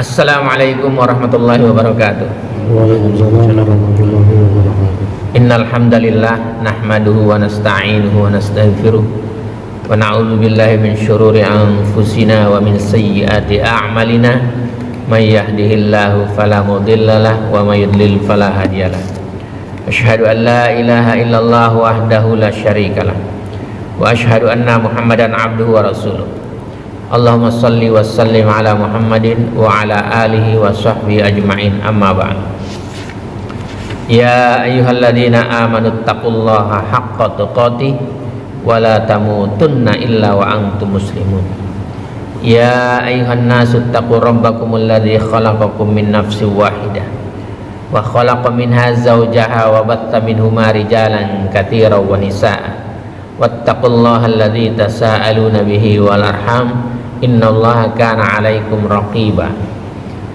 Assalamualaikum warahmatullahi wabarakatuh. Waalaikumsalam warahmatullahi wabarakatuh. Innal hamdalillah nahmaduhu wa nasta'inuhu wa nastaghfiruh wa na'udzu billahi min syururi anfusina wa min sayyiati a'malina may yahdihillahu fala mudhillalah wa may yudlil fala hadiyalah. Asyhadu an la ilaha illallah wahdahu la syarikalah wa asyhadu anna Muhammadan abduhu wa rasuluh. Allahumma salli wa sallim ala Muhammadin wa ala alihi wa sahbihi ajma'in, amma ba'd. Ya ayyuhalladzina amanu taqullaha haqqa tuqatih wa la tamutunna illa wa antum muslimun. Ya ayyuhan nasu taqu rabbakumul ladzi khalaqakum min nafsin wahidah wa khalaqa minha zawjaha wa batta minhuma rijalan katsiran wa nisaa'a wattaqullaha alladzi tasaaluna bihi wal arham innallaha kana 'alaikum raqiba.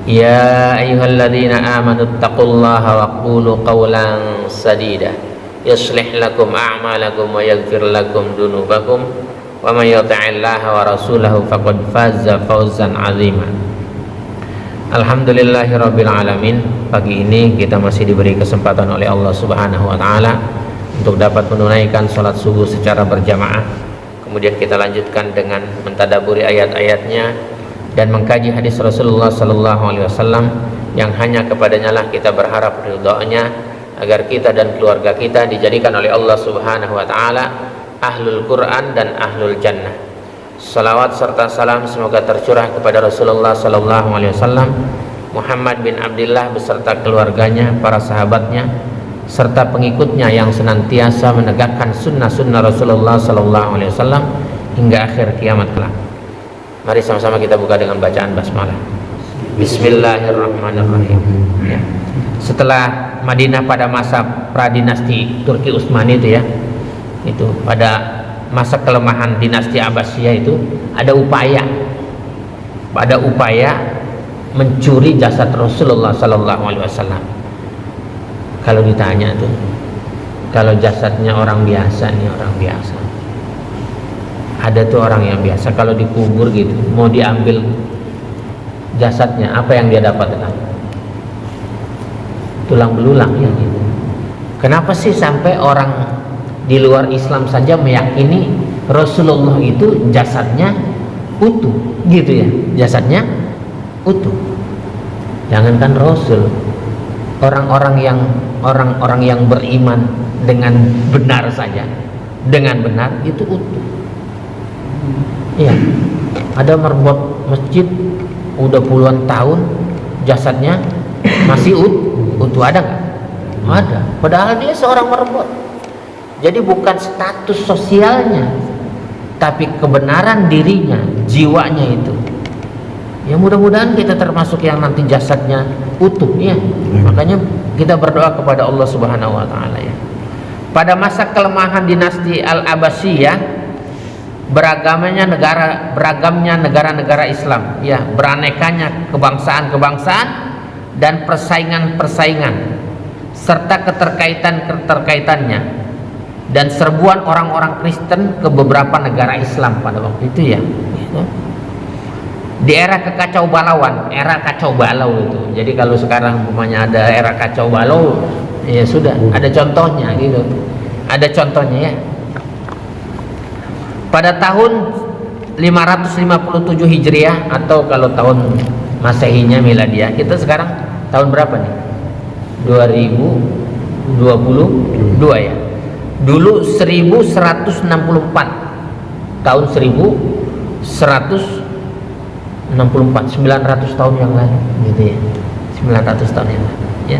Ya ayyuhalladzina amanu taqullaha wa qulu qawlan sadida yuslih lakum a'malakum wa yaghfir lakum dzunubakum wa may yuti'illaha wa rasulahu faqad faza fawzan 'azima. Alhamdulillahirabbil alamin. Pagi ini kita masih diberi kesempatan oleh Allah Subhanahu wa taala untuk dapat menunaikan salat subuh secara berjamaah. Kemudian kita lanjutkan dengan mentadaburi ayat-ayatnya dan mengkaji hadis Rasulullah sallallahu alaihi wasallam yang hanya kepadanya lah kita berharap ridhonya, agar kita dan keluarga kita dijadikan oleh Allah Subhanahu wa taala ahlul Quran dan ahlul jannah. Salawat serta salam semoga tercurah kepada Rasulullah sallallahu alaihi wasallam, Muhammad bin Abdullah beserta keluarganya, para sahabatnya serta pengikutnya yang senantiasa menegakkan sunnah-sunnah Rasulullah sallallahu alaihi wasallam hingga akhir kiamat kelak. Mari sama-sama kita buka dengan bacaan basmalah. Bismillahirrahmanirrahim. Ya. Setelah Madinah pada masa pradinasti Turki Utsmani itu ya, itu pada masa kelemahan dinasti Abbasiyah itu ada upaya mencuri jasad Rasulullah sallallahu alaihi wasallam. Kalau ditanya tuh, kalau jasadnya orang biasa nih, orang biasa, ada tuh orang yang biasa kalau dikubur gitu, mau diambil jasadnya, apa yang dia dapatkan? Tulang belulang ya gitu. Kenapa sih sampai orang di luar Islam saja meyakini Rasulullah itu jasadnya utuh gitu ya, jasadnya utuh? Jangankan Rasul, orang-orang yang beriman dengan benar saja, dengan benar itu utuh. Iya, ada merbot masjid udah puluhan tahun, jasadnya masih utuh, ada nggak? Ada. Padahal dia seorang merbot. Jadi bukan status sosialnya, tapi kebenaran dirinya, jiwanya itu. Ya mudah-mudahan kita termasuk yang nanti jasadnya utuh ya. Makanya kita berdoa kepada Allah Subhanahu wa taala ya. Pada masa kelemahan dinasti Al-Abbasiyah, beragamnya negara-negara Islam ya, beranekanya kebangsaan-kebangsaan dan persaingan-persaingan serta keterkaitannya dan serbuan orang-orang Kristen ke beberapa negara Islam pada waktu itu ya gitu. Di era kekacau balauan, era kacau balau itu. Jadi kalau sekarang umpamanya ada era kacau balau, ya sudah ada contohnya gitu. Ada contohnya ya. Pada tahun 557 Hijriah atau kalau tahun Masehinya miladiah, kita sekarang tahun berapa nih? 2022 ya. Dulu 1164. Tahun 1164, 900 tahun yang lalu gitu ya, 900 tahun yang lalu ya.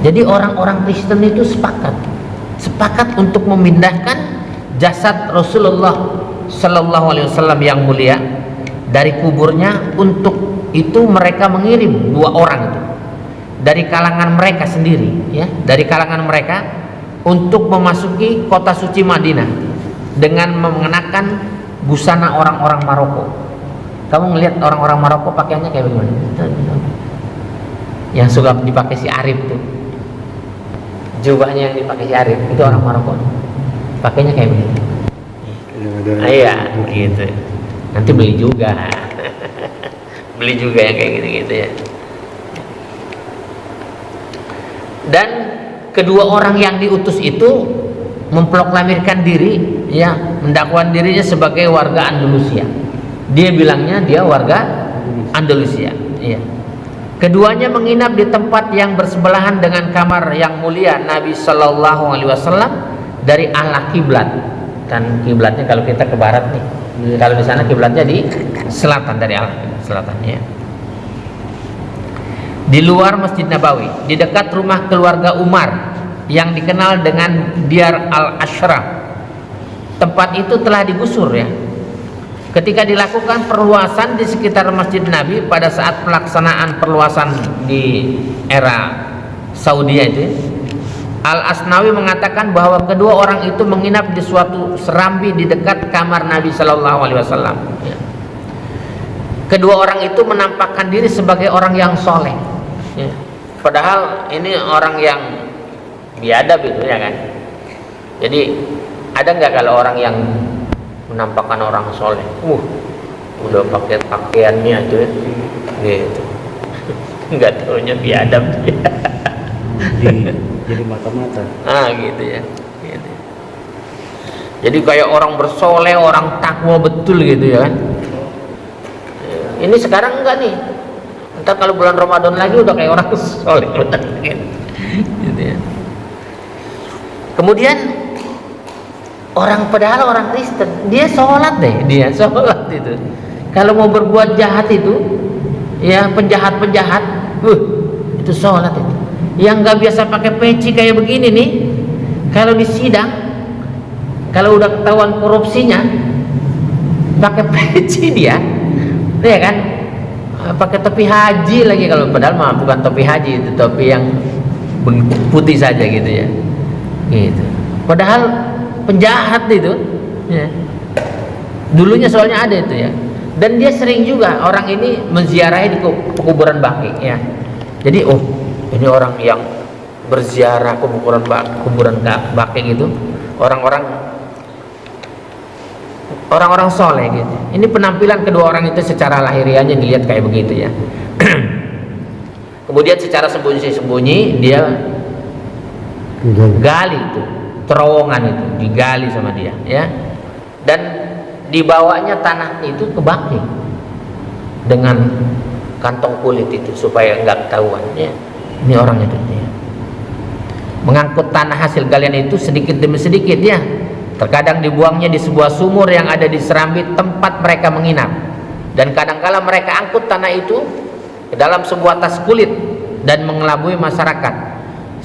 Jadi orang-orang Kristen itu sepakat untuk memindahkan jasad Rasulullah sallallahu alaihi wasallam yang mulia dari kuburnya. Untuk itu mereka mengirim 2 orang itu dari kalangan mereka sendiri ya, dari kalangan mereka untuk memasuki kota suci Madinah dengan mengenakan busana orang-orang Maroko. Kamu ngelihat orang-orang Maroko pakaiannya kayak bagaimana? Yang suka dipakai si Arif tuh, jubahnya yang dipakai si Arif itu orang Maroko. Pakainya kayak begitu. Iya, gitu. Nanti beli juga. beli juga yang kayak gitu-gitu ya. Dan kedua orang yang diutus itu memproklamirkan diri, ya, mendakwakan dirinya sebagai warga Andalusia. Dia bilangnya dia warga Andalusia, ya. Keduanya menginap di tempat yang bersebelahan dengan kamar yang mulia Nabi Shallallahu Alaihi Wasallam dari arah kiblat. Kan kiblatnya kalau kita ke barat nih, kalau di sana kiblatnya di selatan, dari arah selatan, ya. Di luar Masjid Nabawi, di dekat rumah keluarga Umar yang dikenal dengan Diyar al-Ashraf. Tempat itu telah digusur, ya. Ketika dilakukan perluasan di sekitar Masjid Nabi pada saat pelaksanaan perluasan di era Saudi itu, Al-Asnawi mengatakan bahwa kedua orang itu menginap di suatu serambi di dekat kamar Nabi Shallallahu Alaihi Wasallam. Kedua orang itu menampakkan diri sebagai orang yang soleh, ya. Padahal ini orang yang biadab itu, ya kan. Jadi ada nggak kalau orang yang menampakkan orang soleh, udah pakai pakaiannya itu, ya, gitu, nggak taunya biadab. Jadi mata-mata. Gitu ya, gitu. Jadi kayak orang bersoleh, orang takwa betul gitu, ya kan. Ini sekarang enggak nih, entar kalau bulan Ramadan lagi udah kayak orang soleh gitu ya. Kemudian padahal orang Kristen, dia sholat itu. Kalau mau berbuat jahat itu, ya, penjahat itu sholat itu. Yang nggak biasa pakai peci kayak begini nih, kalau di sidang, kalau udah ketahuan korupsinya, pakai peci dia, ya kan, pakai topi haji lagi, kalau padahal mah bukan topi haji, itu topi yang putih saja gitu, ya, gitu. Padahal penjahat itu, ya. Dulunya soalnya ada itu, ya. Dan dia sering juga orang ini menziarahi di kuburan Baqi, ya. Jadi ini orang yang berziarah kuburan Baqi gitu, orang-orang soleh gitu. Ini penampilan kedua orang itu secara lahiriahnya dilihat kayak begitu, ya. Kemudian secara sembunyi-sembunyi dia gali itu terowongan, itu digali sama dia, ya. Dan dibawanya tanah itu ke Baqi dengan kantong kulit itu supaya enggak ketahuan, ya. Ini orang itu, ya. Mengangkut tanah hasil galian itu sedikit demi sedikit, ya. Terkadang dibuangnya di sebuah sumur yang ada di serambi tempat mereka menginap. Dan kadangkala mereka angkut tanah itu ke dalam sebuah tas kulit dan mengelabui masyarakat,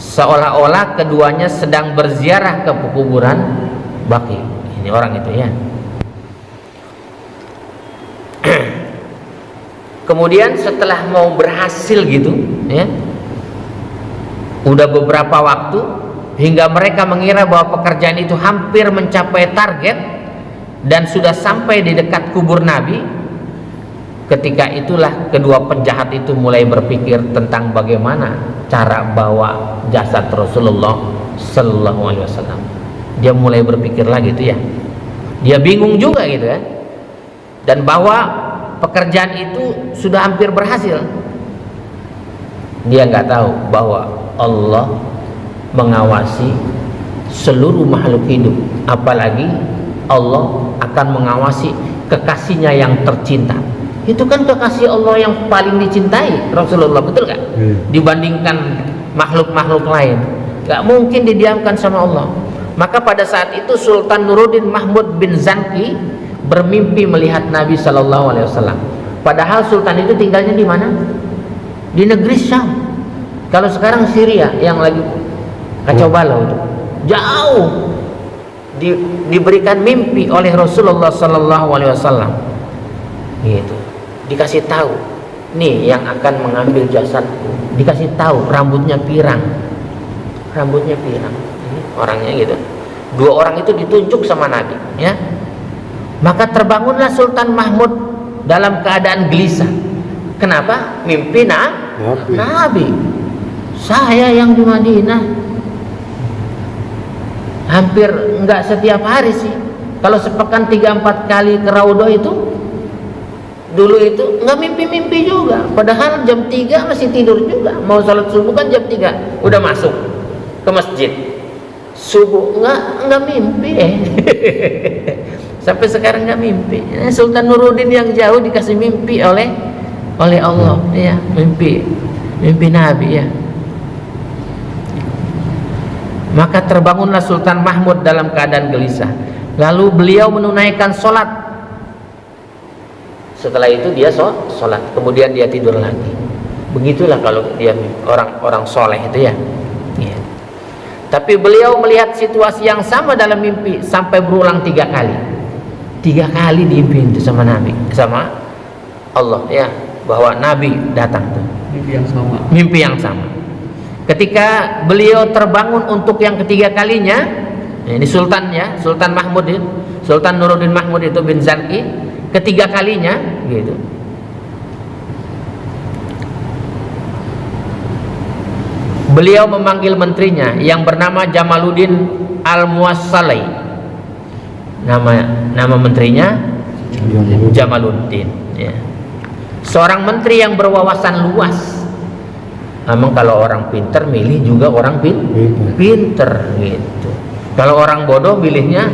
seolah-olah keduanya sedang berziarah ke kuburan Baqi. Ini orang itu, ya. Kemudian setelah mau berhasil gitu, ya, udah beberapa waktu hingga mereka mengira bahwa pekerjaan itu hampir mencapai target dan sudah sampai di dekat kubur Nabi. Ketika itulah kedua penjahat itu mulai berpikir tentang bagaimana cara bawa jasad Rasulullah Sallallahu Alaihi Wasallam. Dia mulai berpikir lagi itu, ya. Dia bingung juga gitu, ya. Dan bahwa pekerjaan itu sudah hampir berhasil. Dia nggak tahu bahwa Allah mengawasi seluruh makhluk hidup, apalagi Allah akan mengawasi kekasihnya yang tercinta. Itu kan kekasih Allah yang paling dicintai, Rasulullah, betul gak? Dibandingkan makhluk-makhluk lain, gak mungkin didiamkan sama Allah. Maka pada saat itu Sultan Nuruddin Mahmud bin Zanki bermimpi melihat Nabi Shallallahu Alaihi Wasallam. Padahal Sultan itu tinggalnya di mana? Di negeri Syam. Kalau sekarang Syria yang lagi kacau balau itu, jauh. Diberikan mimpi oleh Rasulullah Sallallahu Alaihi Wasallam, gitu. Dikasih tahu, nih yang akan mengambil jasadku. Dikasih tahu rambutnya pirang, ini orangnya gitu. Dua orang itu ditunjuk sama Nabi, ya. Maka terbangunlah Sultan Mahmud dalam keadaan gelisah. Kenapa? Mimpi Nabi. Saya yang di Madinah hampir enggak setiap hari sih. Kalau sepekan 3-4 kali ke Raudhah itu dulu itu nggak mimpi-mimpi juga, padahal jam 3 masih tidur juga. Mau sholat subuh kan jam 3 udah masuk ke masjid. Subuh nggak mimpi sampai sekarang nggak mimpi. Sultan Nuruddin yang jauh dikasih mimpi oleh Allah, ya, mimpi Nabi, ya. Maka terbangunlah Sultan Mahmud dalam keadaan gelisah. Lalu beliau menunaikan sholat. Setelah itu dia sholat, kemudian dia tidur lagi. Begitulah kalau dia orang soleh itu, ya. Ya. Tapi beliau melihat situasi yang sama dalam mimpi sampai berulang 3 kali. 3 kali diimpi itu sama Nabi, sama Allah, ya, bahwa Nabi datang tuh. Mimpi yang sama. Ketika beliau terbangun untuk yang ketiga kalinya, ini Sultan, ya, Sultan Mahmud, Sultan Nuruddin Mahmud itu bin Zarki, ketiga kalinya, gitu. Beliau memanggil menterinya yang bernama Jamaluddin Al-Muwassalai. Nama menterinya Jamaluddin, ya. Seorang menteri yang berwawasan luas. Memang kalau orang pinter milih juga orang pinter, gitu. Kalau orang bodoh milihnya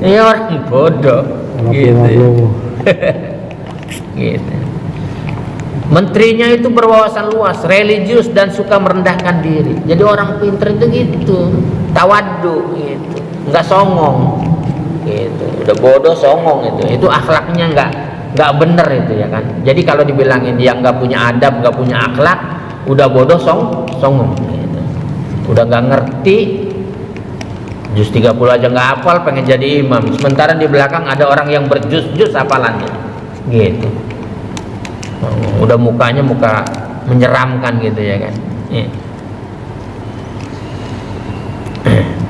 ya orang bodoh, gitu, ya. Gitu. Menterinya itu berwawasan luas, religius, dan suka merendahkan diri. Jadi orang pinter itu gitu, tawadhu, gitu, nggak songong, gitu. Udah bodoh songong itu akhlaknya nggak bener itu, ya kan. Jadi kalau dibilangin yang nggak punya adab, nggak punya akhlak, udah bodoh songong, gitu. Udah nggak ngerti, juz 30 aja nggak hafal, pengen jadi imam. Sementara di belakang ada orang yang berjuz-juz hafalannya, gitu. Udah mukanya muka menyeramkan, gitu, ya kan. Ya.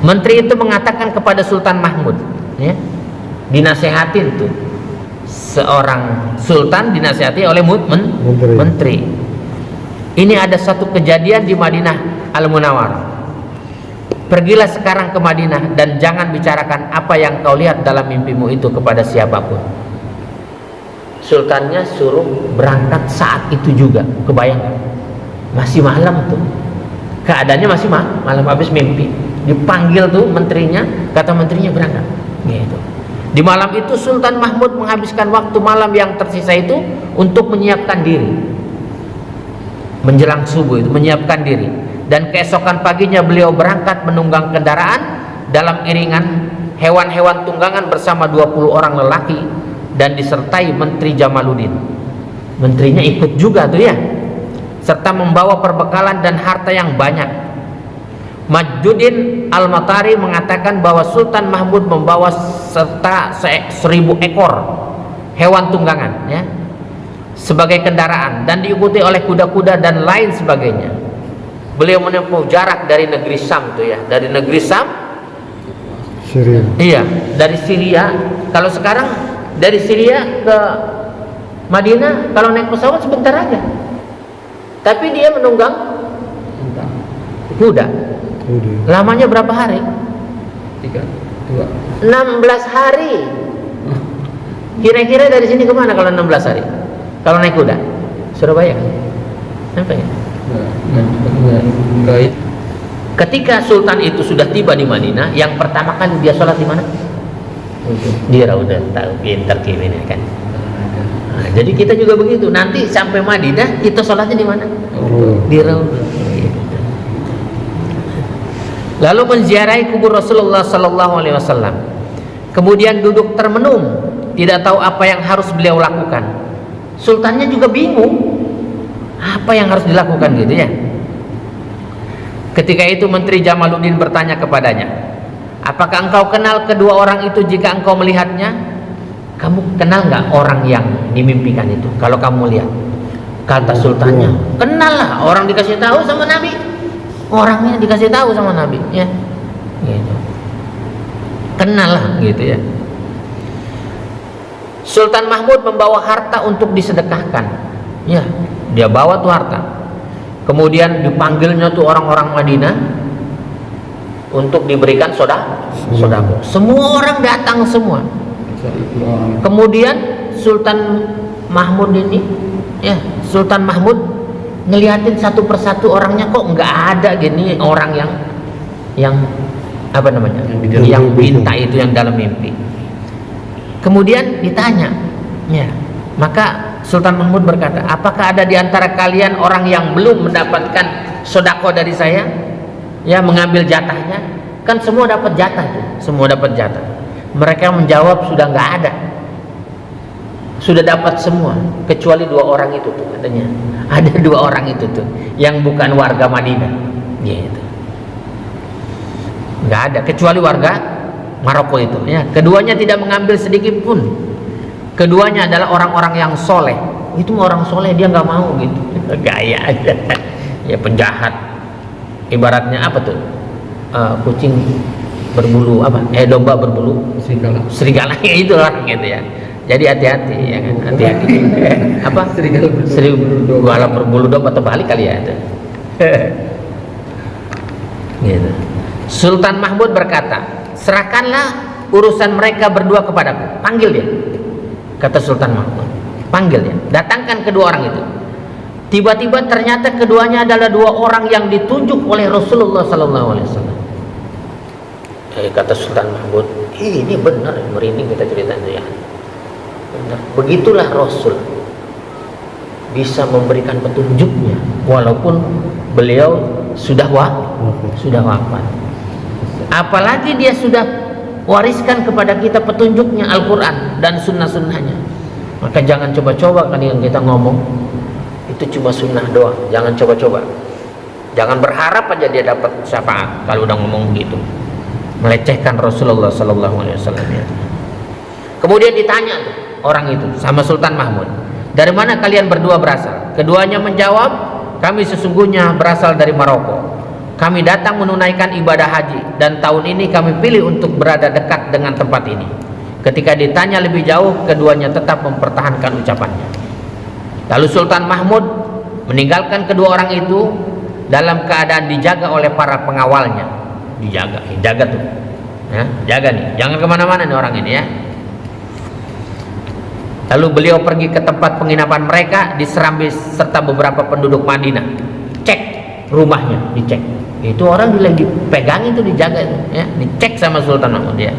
Menteri itu mengatakan kepada Sultan Mahmud, ya, dinasehatin tuh, seorang sultan dinasehati oleh menteri. Ini ada satu kejadian di Madinah Al-Munawwarah. Pergilah sekarang ke Madinah dan jangan bicarakan apa yang kau lihat dalam mimpimu itu kepada siapapun. Sultannya suruh berangkat saat itu juga. Kebayang, masih malam tuh, keadaannya masih malam, habis mimpi. Dipanggil tuh menterinya, kata menterinya berangkat, gitu. Di malam itu Sultan Mahmud menghabiskan waktu malam yang tersisa itu untuk menyiapkan diri. Menjelang subuh itu menyiapkan diri, dan keesokan paginya beliau berangkat menunggang kendaraan dalam iringan hewan-hewan tunggangan bersama 20 orang lelaki dan disertai Menteri Jamaluddin. Menterinya ikut juga tuh, ya, serta membawa perbekalan dan harta yang banyak. Majduddin Al-Matari mengatakan bahwa Sultan Mahmud membawa serta 1000 ekor hewan tunggangan, ya, sebagai kendaraan dan diikuti oleh kuda-kuda dan lain sebagainya. Beliau menempuh jarak dari negeri Syam tuh, ya, dari negeri Syam, Syria. Iya, dari Syria. Kalau sekarang dari Syria ke Madinah kalau naik pesawat sebentar aja. Tapi dia menunggang kuda. Lamanya berapa hari? 16 hari. Kira-kira dari sini kemana kalau 16 hari? Kalau naik kuda? Surabaya kan? Sampai ya? Ketika Sultan itu sudah tiba di Madinah, yang pertama kali dia sholat di mana? Di Raudhah. Tahu, pintar ini kan. Nah, jadi kita juga begitu. Nanti sampai Madinah kita sholatnya di mana? Di Raudhah. Lalu menziarahi kubur Rasulullah SAW. Kemudian duduk termenung, tidak tahu apa yang harus beliau lakukan. Sultannya juga bingung apa yang harus dilakukan, gitu, ya. Ketika itu Menteri Jamaluddin bertanya kepadanya, apakah engkau kenal kedua orang itu jika engkau melihatnya? Kamu kenal nggak orang yang dimimpikan itu kalau kamu lihat? Kata sultannya, kenal lah, orang dikasih tahu sama Nabi, orangnya dikasih tahu sama Nabi, ya, gitu. Kenal lah, gitu, ya. Sultan Mahmud membawa harta untuk disedekahkan, ya, dia bawa tuh harta. Kemudian dipanggilnya tuh orang-orang Madinah untuk diberikan sodako. Semua orang datang semua. Kemudian Sultan Mahmud ini, ya Sultan Mahmud ngeliatin satu persatu orangnya, kok nggak ada gini orang yang apa namanya, yang pinta itu, yang dalam mimpi. Kemudian ditanya, ya, maka Sultan Mahmud berkata, apakah ada di antara kalian orang yang belum mendapatkan sodako dari saya, ya, mengambil jatahnya? Kan semua dapat jatah tuh, semua dapat jatah. Mereka menjawab, sudah nggak ada, sudah dapat semua, kecuali 2 orang itu tuh, katanya. Ada 2 orang itu tuh yang bukan warga Madinah, gitu. Nggak ada, kecuali warga Maroko itu, ya. Keduanya tidak mengambil sedikit pun. Keduanya adalah orang-orang yang soleh. Itu orang soleh, dia nggak mau gitu. Gaya aja. Ya penjahat. Ibaratnya apa tuh? Kucing berbulu apa? Domba berbulu serigala. Serigala itu orang gitu ya. Jadi hati-hati, ya kan? Hati-hati. Apa? Serigala berbulu domba, terbalik kali ya itu. Gitu. Sultan Mahmud berkata, serahkanlah urusan mereka berdua kepadaku. Panggil dia, kata Sultan Mahmud. Panggil dia, datangkan kedua orang itu. Tiba-tiba ternyata keduanya adalah 2 orang yang ditunjuk oleh Rasulullah SAW. Kata Sultan Mahmud, ini benar, merinding kita ceritanya, ya. Benar. Begitulah Rasul bisa memberikan petunjuknya walaupun beliau sudah wafat. Apalagi dia sudah wariskan kepada kita petunjuknya, Al-Quran dan sunnah-sunnahnya. Maka jangan coba-coba kalian kita ngomong itu cuma sunnah doang. Jangan coba-coba. Jangan berharap aja dia dapat syafaat kalau udah ngomong gitu, melecehkan Rasulullah SAW. Kemudian ditanya tuh orang itu sama Sultan Mahmud, dari mana kalian berdua berasal? Keduanya menjawab, kami sesungguhnya berasal dari Maroko. Kami datang menunaikan ibadah haji dan tahun ini kami pilih untuk berada dekat dengan tempat ini. Ketika ditanya lebih jauh, keduanya tetap mempertahankan ucapannya. Lalu Sultan Mahmud meninggalkan kedua orang itu dalam keadaan dijaga oleh para pengawalnya. Jaga tuh, ya, jaga nih, jangan kemana-mana nih orang ini, ya. Lalu beliau pergi ke tempat penginapan mereka di Serambi serta beberapa penduduk Madinah. Cek rumahnya, dicek. Itu orang lagi dipegang itu, dijaga itu, ya, dicek sama Sultan Mahmud, ya.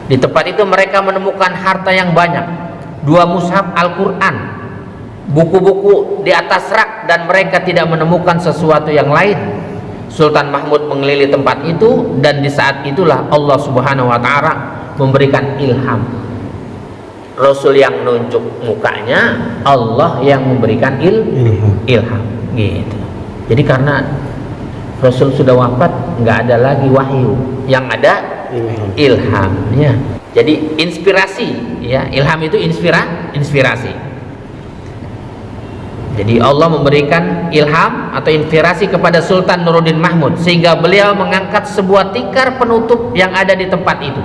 Di tempat itu mereka menemukan harta yang banyak, 2 mushaf Al-Quran, buku-buku di atas rak, dan mereka tidak menemukan sesuatu yang lain. Sultan Mahmud mengelilingi tempat itu, dan di saat itulah Allah Subhanahu wa Ta'ala memberikan ilham. Rasul yang nunjuk mukanya, Allah yang memberikan ilham, gitu. Jadi karena Rasul sudah wafat, nggak ada lagi wahyu, yang ada ilham, ya. Jadi inspirasi, ya, ilham itu inspirasi. Jadi Allah memberikan ilham atau inspirasi kepada Sultan Nuruddin Mahmud sehingga beliau mengangkat sebuah tikar penutup yang ada di tempat itu.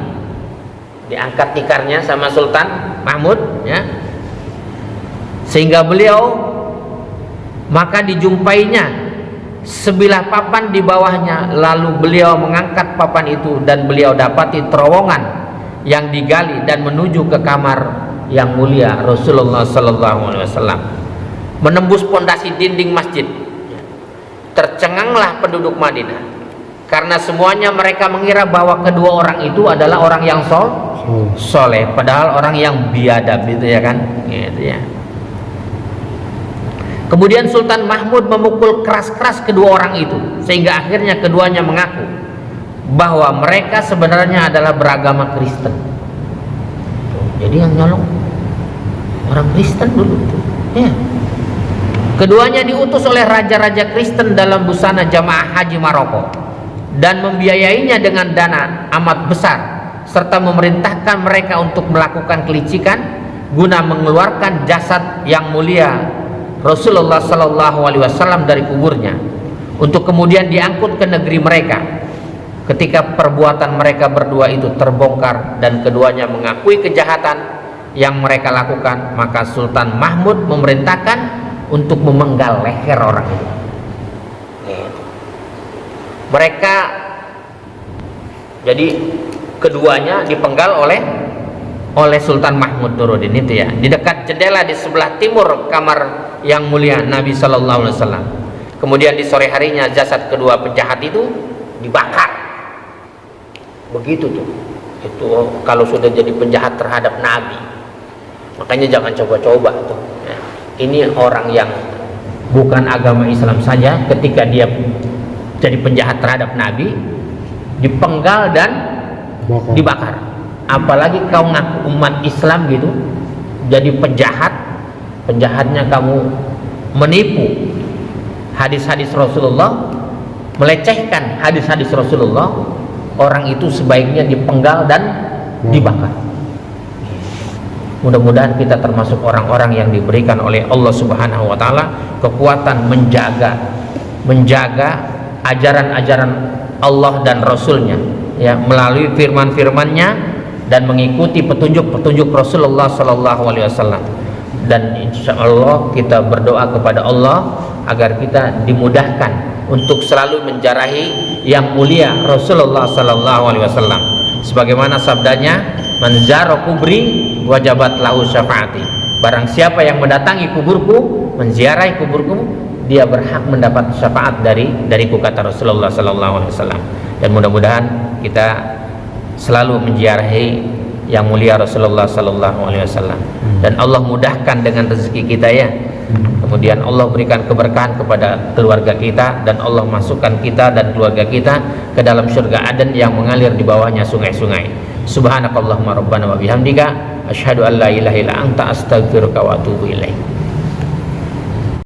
Diangkat tikarnya sama Sultan Mahmud, ya. Sehingga beliau, maka dijumpainya sebilah papan di bawahnya, lalu beliau mengangkat papan itu dan beliau dapati terowongan yang digali dan menuju ke kamar yang mulia Rasulullah SAW. Menembus pondasi dinding masjid, tercenganglah penduduk Madinah karena semuanya mereka mengira bahwa kedua orang itu adalah orang yang soleh, padahal orang yang biadab, gitu ya kan, gitu ya. Kemudian Sultan Mahmud memukul keras-keras kedua orang itu sehingga akhirnya keduanya mengaku bahwa mereka sebenarnya adalah beragama Kristen. Jadi yang nyolong orang Kristen dulu, ya. Keduanya diutus oleh raja-raja Kristen dalam busana jamaah haji Maroko dan membiayainya dengan dana amat besar serta memerintahkan mereka untuk melakukan kelicikan guna mengeluarkan jasad yang mulia Rasulullah SAW dari kuburnya untuk kemudian diangkut ke negeri mereka. Ketika perbuatan mereka berdua itu terbongkar dan keduanya mengakui kejahatan yang mereka lakukan, maka Sultan Mahmud memerintahkan untuk memenggal leher orang itu. Mereka, jadi keduanya dipenggal oleh Sultan Mahmud Nuruddin itu ya, di dekat jendela di sebelah timur kamar yang mulia Nabi Sallallahu Alaihi Wasallam. Kemudian di sore harinya jasad kedua penjahat itu dibakar. Begitu tuh. Itu kalau sudah jadi penjahat terhadap Nabi. Makanya jangan coba-coba tuh. Ya. Ini orang yang bukan agama Islam saja, ketika dia jadi penjahat terhadap Nabi, dipenggal dan dibakar. Apalagi kau ngaku umat Islam gitu, jadi penjahat, penjahatnya kamu menipu hadis-hadis Rasulullah, melecehkan hadis-hadis Rasulullah, orang itu sebaiknya dipenggal dan dibakar. Mudah-mudahan kita termasuk orang-orang yang diberikan oleh Allah Subhanahu wa taala kekuatan menjaga ajaran-ajaran Allah dan Rasulnya, ya, melalui firman-firmannya dan mengikuti petunjuk-petunjuk Rasulullah Sallallahu Alaihi Wasallam. Dan insya Allah kita berdoa kepada Allah agar kita dimudahkan untuk selalu menjarahi yang mulia Rasulullah Sallallahu Alaihi Wasallam. Sebagaimana sabdanya, "Man zara kubri wajabat lahu syafaati." Barang siapa yang mendatangi kuburku, menziarahi kuburku, dia berhak mendapat syafaat dariku, kata Rasulullah Sallallahu Alaihi Wasallam. Dan mudah-mudahan kita selalu menziarahi yang mulia Rasulullah Sallallahu Alaihi Wasallam, dan Allah mudahkan dengan rezeki kita ya. Kemudian Allah berikan keberkahan kepada keluarga kita, dan Allah masukkan kita dan keluarga kita ke dalam surga Aden yang mengalir di bawahnya sungai-sungai. Subhanakallahumma rabbana wa bihamdika asyhadu an la ilaha illa anta astaghfiruka wa atubu ilaik.